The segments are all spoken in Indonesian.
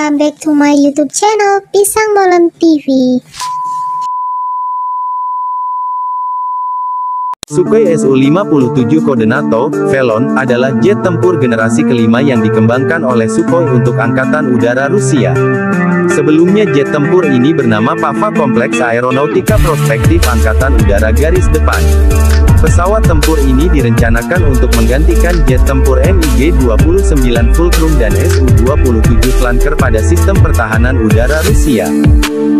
welcome back to my YouTube channel Pisang Molen TV. Sukhoi Su-57 kode NATO, Velon, adalah jet tempur generasi kelima yang dikembangkan oleh Sukhoi untuk Angkatan Udara Rusia. Sebelumnya jet tempur ini bernama Pava Kompleks Aeronautika Prospektif Angkatan Udara Garis Depan. Pesawat tempur ini direncanakan untuk menggantikan jet tempur MiG-29 Fulcrum dan Su-27 Flanker pada sistem pertahanan udara Rusia.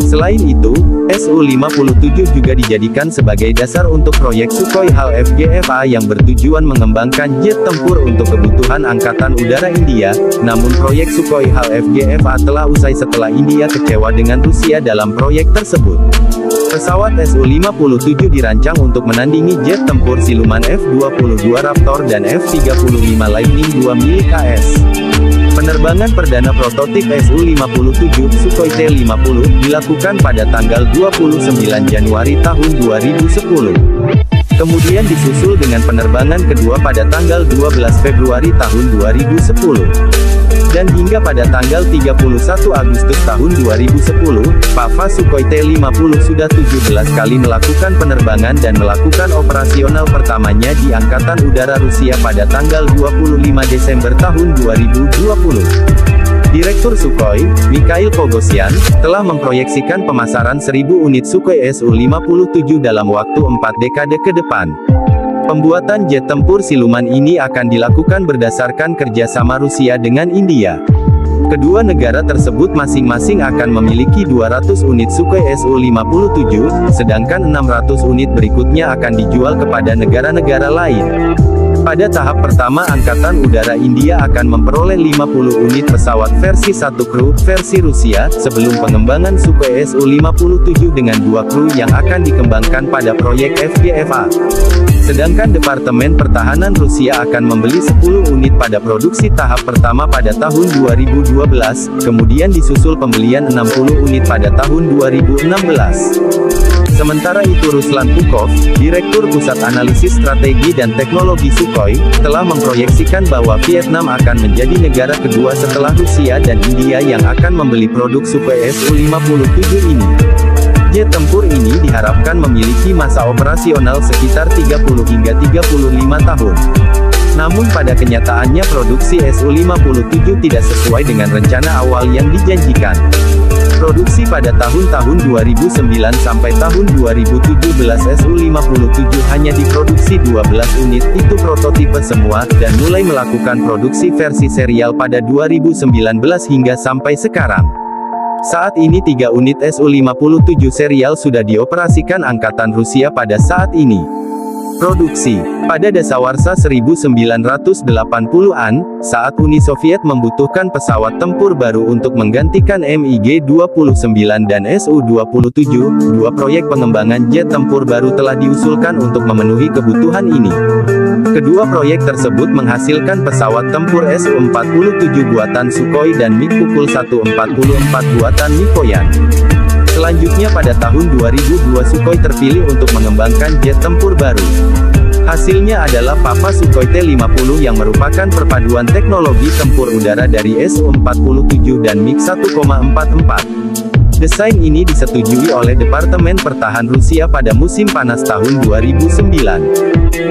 Selain itu, Su-57 juga dijadikan sebagai dasar untuk proyek Sukhoi HAL-FGFA yang bertujuan mengembangkan jet tempur untuk kebutuhan Angkatan Udara India, namun proyek Sukhoi HAL-FGFA telah usai setelah India kecewa dengan Rusia dalam proyek tersebut. Pesawat Su-57 dirancang untuk menandingi jet tempur siluman F-22 Raptor dan F-35 Lightning II milik AS. Penerbangan perdana prototip Su-57 Sukhoi T-50 dilakukan pada tanggal 29 Januari tahun 2010. Kemudian disusul dengan penerbangan kedua pada tanggal 12 Februari tahun 2010. Dan hingga pada tanggal 31 Agustus tahun 2010, Pava Sukhoi T-50 sudah 17 kali melakukan penerbangan dan melakukan operasional pertamanya di Angkatan Udara Rusia pada tanggal 25 Desember tahun 2020. Direktur Sukhoi, Mikhail Pogosyan, telah memproyeksikan pemasaran 1000 unit Sukhoi Su-57 dalam waktu 4 dekade ke depan. Pembuatan jet tempur siluman ini akan dilakukan berdasarkan kerjasama Rusia dengan India. Kedua negara tersebut masing-masing akan memiliki 200 unit Sukhoi Su-57, sedangkan 600 unit berikutnya akan dijual kepada negara-negara lain. Pada tahap pertama Angkatan Udara India akan memperoleh 50 unit pesawat versi 1 kru, versi Rusia, sebelum pengembangan Sukhoi Su-57 dengan 2 kru yang akan dikembangkan pada proyek FGFA. Sedangkan Departemen Pertahanan Rusia akan membeli 10 unit pada produksi tahap pertama pada tahun 2012, kemudian disusul pembelian 60 unit pada tahun 2016. Sementara itu Ruslan Pukov, Direktur Pusat Analisis Strategi dan Teknologi Sukhoi, telah memproyeksikan bahwa Vietnam akan menjadi negara kedua setelah Rusia dan India yang akan membeli produk Sukhoi Su-57 ini. Jet tempur ini diharapkan memiliki masa operasional sekitar 30 hingga 35 tahun. Namun pada kenyataannya produksi Su-57 tidak sesuai dengan rencana awal yang dijanjikan. Produksi pada tahun-tahun 2009 sampai tahun 2017 Su-57 hanya diproduksi 12 unit, itu prototipe semua, dan mulai melakukan produksi versi serial pada 2019 hingga sampai sekarang. Saat ini 3 unit Su-57 serial sudah dioperasikan Angkatan Rusia pada saat ini. Produksi pada dasawarsa 1980-an, saat Uni Soviet membutuhkan pesawat tempur baru untuk menggantikan MiG-29 dan Su-27, 2 proyek pengembangan jet tempur baru telah diusulkan untuk memenuhi kebutuhan ini. Kedua proyek tersebut menghasilkan pesawat tempur Su-47 buatan Sukhoi dan MiG Pukul 144 buatan Mikoyan. Selanjutnya pada tahun 2002 Sukhoi terpilih untuk mengembangkan jet tempur baru. Hasilnya adalah Pava Sukhoi T-50 yang merupakan perpaduan teknologi tempur udara dari Su-47 dan MiG-1,44. Desain ini disetujui oleh Departemen Pertahanan Rusia pada musim panas tahun 2009.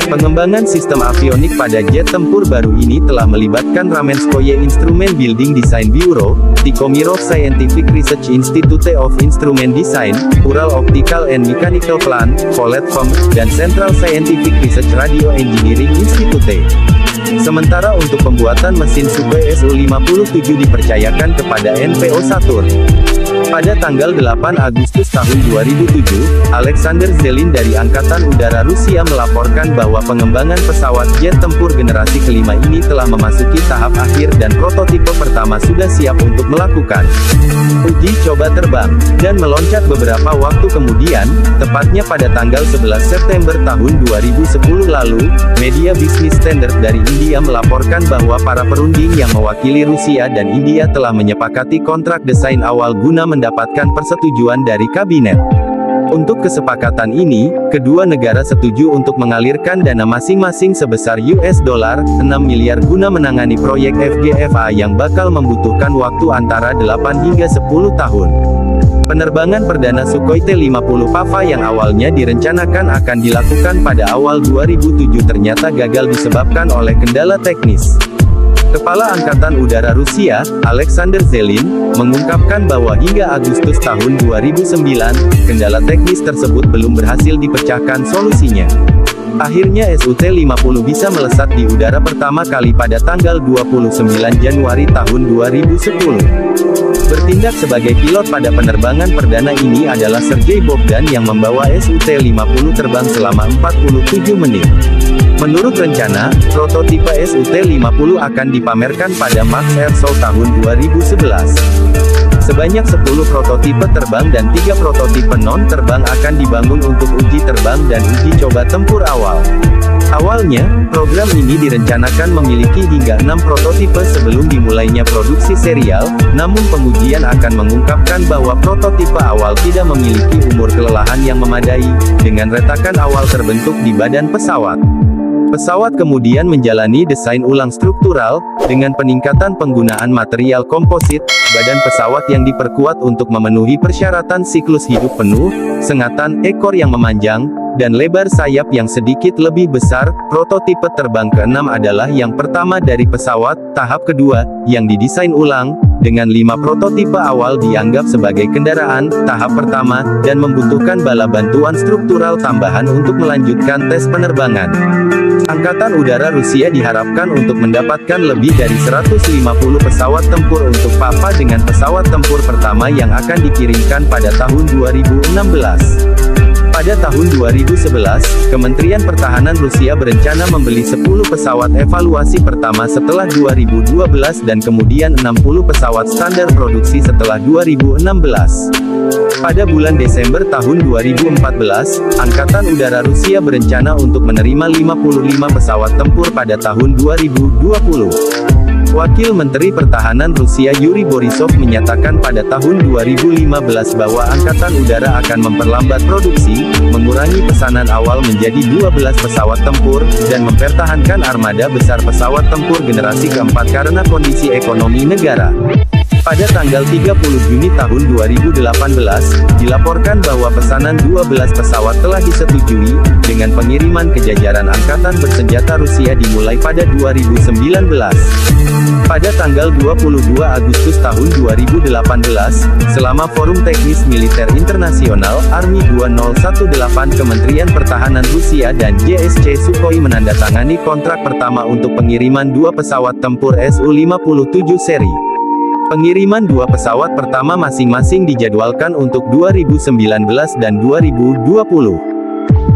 Pengembangan sistem avionik pada jet tempur baru ini telah melibatkan Ramenskoye Instrument Building Design Bureau, Tikhomyrov Scientific Research Institute of Instrument Design, Ural Optical and Mechanical Plant, Voletfem, dan Central Scientific Research Radio Engineering Institute. Sementara untuk pembuatan mesin Sukhoi Su-57 dipercayakan kepada NPO Saturn. Pada tanggal 8 Agustus tahun 2007, Alexander Zelin dari Angkatan Udara Rusia melaporkan bahwa pengembangan pesawat jet tempur generasi kelima ini telah memasuki tahap akhir dan prototipe pertama sudah siap untuk melakukan uji coba terbang, dan meloncat beberapa waktu kemudian, tepatnya pada tanggal 11 September tahun 2010 lalu, media Business Standard dari India melaporkan bahwa para perunding yang mewakili Rusia dan India telah menyepakati kontrak desain awal guna mendapatkan persetujuan dari kabinet. Untuk kesepakatan ini, kedua negara setuju untuk mengalirkan dana masing-masing sebesar $6 miliar guna menangani proyek FGFA yang bakal membutuhkan waktu antara 8 hingga 10 tahun. Penerbangan perdana Sukhoi T-50 Pava yang awalnya direncanakan akan dilakukan pada awal 2007 ternyata gagal disebabkan oleh kendala teknis. Kepala Angkatan Udara Rusia, Alexander Zelin, mengungkapkan bahwa hingga Agustus tahun 2009, kendala teknis tersebut belum berhasil dipecahkan solusinya. Akhirnya Su-50 bisa melesat di udara pertama kali pada tanggal 29 Januari tahun 2010. Bertindak sebagai pilot pada penerbangan perdana ini adalah Sergei Bogdan yang membawa Su-50 terbang selama 47 menit. Menurut rencana, prototipe Su-50 akan dipamerkan pada Max Air Show tahun 2011. Sebanyak 10 prototipe terbang dan 3 prototipe non-terbang akan dibangun untuk uji terbang dan uji coba tempur awal. Awalnya, program ini direncanakan memiliki hingga 6 prototipe sebelum dimulainya produksi serial, namun pengujian akan mengungkapkan bahwa prototipe awal tidak memiliki umur kelelahan yang memadai, dengan retakan awal terbentuk di badan pesawat. Pesawat kemudian menjalani desain ulang struktural, dengan peningkatan penggunaan material komposit, badan pesawat yang diperkuat untuk memenuhi persyaratan siklus hidup penuh, sengatan, ekor yang memanjang, dan lebar sayap yang sedikit lebih besar. Prototipe terbang ke-6 adalah yang pertama dari pesawat, tahap kedua, yang didesain ulang, dengan 5 prototipe awal dianggap sebagai kendaraan, tahap pertama, dan membutuhkan bala bantuan struktural tambahan untuk melanjutkan tes penerbangan. Angkatan Udara Rusia diharapkan untuk mendapatkan lebih dari 150 pesawat tempur untuk Pava dengan pesawat tempur pertama yang akan dikirimkan pada tahun 2016. Pada tahun 2011, Kementerian Pertahanan Rusia berencana membeli 10 pesawat evaluasi pertama setelah 2012 dan kemudian 60 pesawat standar produksi setelah 2016. Pada bulan Desember tahun 2014, Angkatan Udara Rusia berencana untuk menerima 55 pesawat tempur pada tahun 2020. Wakil Menteri Pertahanan Rusia Yuri Borisov menyatakan pada tahun 2015 bahwa Angkatan Udara akan memperlambat produksi, mengurangi pesanan awal menjadi 12 pesawat tempur, dan mempertahankan armada besar pesawat tempur generasi keempat karena kondisi ekonomi negara. Pada tanggal 30 Juni tahun 2018, dilaporkan bahwa pesanan 12 pesawat telah disetujui, dengan pengiriman ke jajaran Angkatan Bersenjata Rusia dimulai pada 2019. Pada tanggal 22 Agustus tahun 2018, selama Forum Teknis Militer Internasional, Army 2018 Kementerian Pertahanan Rusia dan JSC Sukhoi menandatangani kontrak pertama untuk pengiriman 2 pesawat tempur Su-57 seri. Pengiriman 2 pesawat pertama masing-masing dijadwalkan untuk 2019 dan 2020.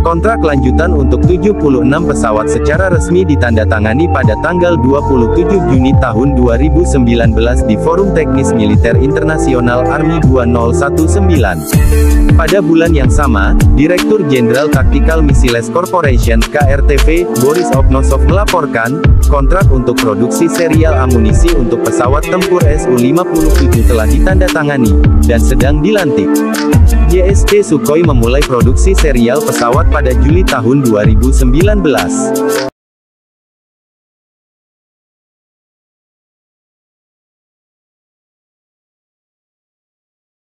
Kontrak lanjutan untuk 76 pesawat secara resmi ditandatangani pada tanggal 27 Juni tahun 2019 di Forum Teknis Militer Internasional Army 2019. Pada bulan yang sama, Direktur Jenderal Tactical Missiles Corporation (KRTV), Boris Oknosov melaporkan, kontrak untuk produksi serial amunisi untuk pesawat tempur Su-57 telah ditandatangani, dan sedang dilantik. JSC Sukhoi memulai produksi serial pesawat pada Juli tahun 2019.